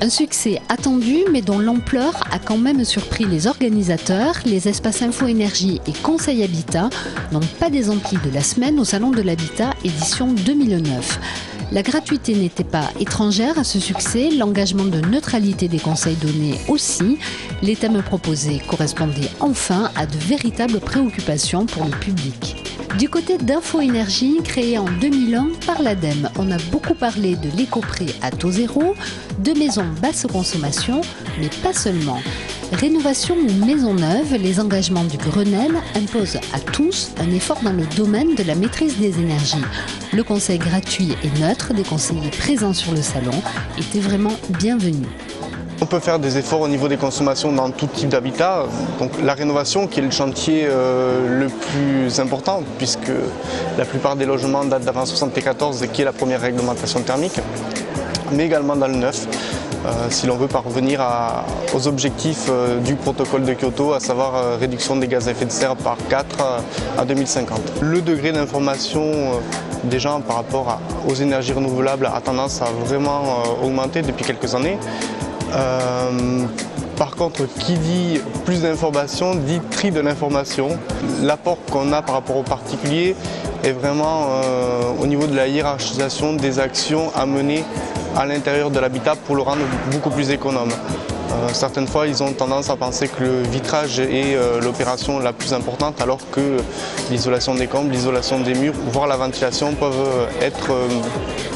Un succès attendu mais dont l'ampleur a quand même surpris les organisateurs. Les espaces Info Énergie et Conseil Habitat n'ont pas désempli de la semaine au Salon de l'Habitat édition 2009. La gratuité n'était pas étrangère à ce succès, l'engagement de neutralité des conseils donnés aussi. Les thèmes proposés correspondaient enfin à de véritables préoccupations pour le public. Du côté d'Info Énergie, créé en 2001 par l'ADEME, on a beaucoup parlé de l'éco-prêt à taux zéro, de maisons basse consommation, mais pas seulement. Rénovation ou maison neuve, les engagements du Grenelle imposent à tous un effort dans le domaine de la maîtrise des énergies. Le conseil gratuit et neutre des conseillers présents sur le salon était vraiment bienvenu. On peut faire des efforts au niveau des consommations dans tout type d'habitat. Donc la rénovation qui est le chantier le plus important puisque la plupart des logements datent d'avant 1974 et qui est la première réglementation thermique, mais également dans le neuf. Si l'on veut parvenir aux objectifs du protocole de Kyoto, à savoir réduction des gaz à effet de serre par 4 à 2050. Le degré d'information des gens par rapport aux énergies renouvelables a tendance à vraiment augmenter depuis quelques années. Par contre, qui dit plus d'informations dit tri de l'information. L'apport qu'on a par rapport aux particuliers est vraiment au niveau de la hiérarchisation des actions à mener à l'intérieur de l'habitat pour le rendre beaucoup plus économe. Certaines fois, ils ont tendance à penser que le vitrage est l'opération la plus importante, alors que l'isolation des combles, l'isolation des murs, voire la ventilation peuvent être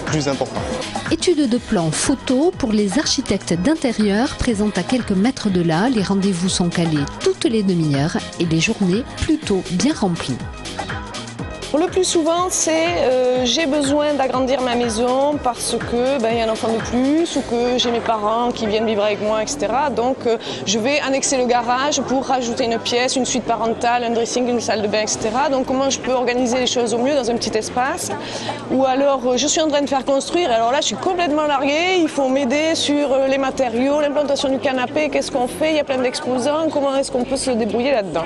plus importantes. Étude de plan photo pour les architectes d'intérieur présents à quelques mètres de là. Les rendez-vous sont calés toutes les demi-heures et les journées plutôt bien remplies. Le plus souvent, c'est j'ai besoin d'agrandir ma maison parce que y a un enfant de plus ou que j'ai mes parents qui viennent vivre avec moi, etc. Donc je vais annexer le garage pour rajouter une pièce, une suite parentale, un dressing, une salle de bain, etc. Donc comment je peux organiser les choses au mieux dans un petit espace. Ou alors je suis en train de faire construire, alors là je suis complètement larguée, il faut m'aider sur les matériaux, l'implantation du canapé, qu'est-ce qu'on fait, il y a plein d'exposants, comment est-ce qu'on peut se débrouiller là-dedans.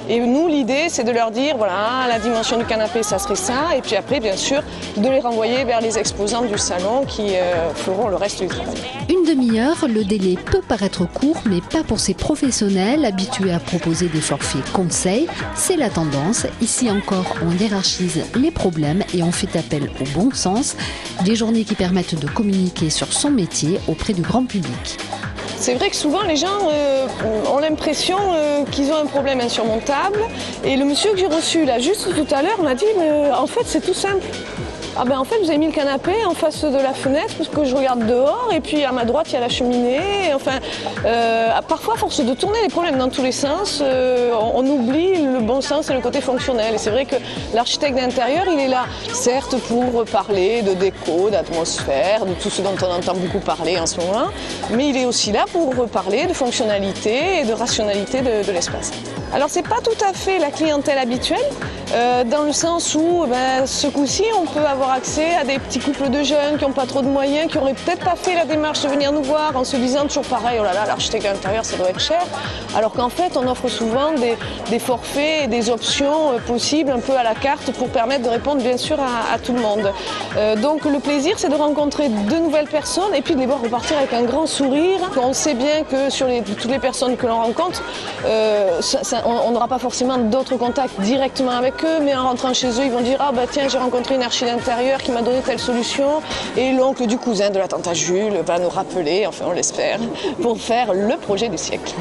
Et nous, l'idée, c'est de leur dire, voilà, la dimension du canapé, ça serait ça. Et puis après, bien sûr, de les renvoyer vers les exposants du salon qui feront le reste du travail. Une demi-heure, le délai peut paraître court, mais pas pour ces professionnels habitués à proposer des forfaits conseils. C'est la tendance. Ici encore, on hiérarchise les problèmes et on fait appel au bon sens. Des journées qui permettent de communiquer sur son métier auprès du grand public. C'est vrai que souvent les gens ont l'impression qu'ils ont un problème insurmontable et le monsieur que j'ai reçu là juste tout à l'heure m'a dit mais en fait c'est tout simple. Ah ben en fait vous avez mis le canapé en face de la fenêtre parce que je regarde dehors et puis à ma droite il y a la cheminée. Enfin, parfois à force de tourner les problèmes dans tous les sens, on oublie le bon sens et le côté fonctionnel. Et c'est vrai que l'architecte d'intérieur il est là certes pour parler de déco, d'atmosphère, de tout ce dont on entend beaucoup parler en ce moment, mais il est aussi là pour parler de fonctionnalité et de rationalité de l'espace. Alors c'est pas tout à fait la clientèle habituelle, dans le sens où ce coup-ci on peut avoir accès à des petits couples de jeunes qui n'ont pas trop de moyens, qui n'auraient peut-être pas fait la démarche de venir nous voir en se disant toujours pareil, oh là là, l'architecte d'intérieur ça doit être cher, alors qu'en fait on offre souvent des forfaits et des options possibles un peu à la carte pour permettre de répondre bien sûr à tout le monde. Donc le plaisir c'est de rencontrer de nouvelles personnes et puis de les voir repartir avec un grand sourire. On sait bien que sur toutes les personnes que l'on rencontre, on n'aura pas forcément d'autres contacts directement avec eux, mais en rentrant chez eux, ils vont dire « Ah bah tiens, j'ai rencontré une archi d'intérieur qui m'a donné telle solution et l'oncle du cousin de la tante à Jules va nous rappeler, enfin on l'espère, pour faire le projet du siècle. »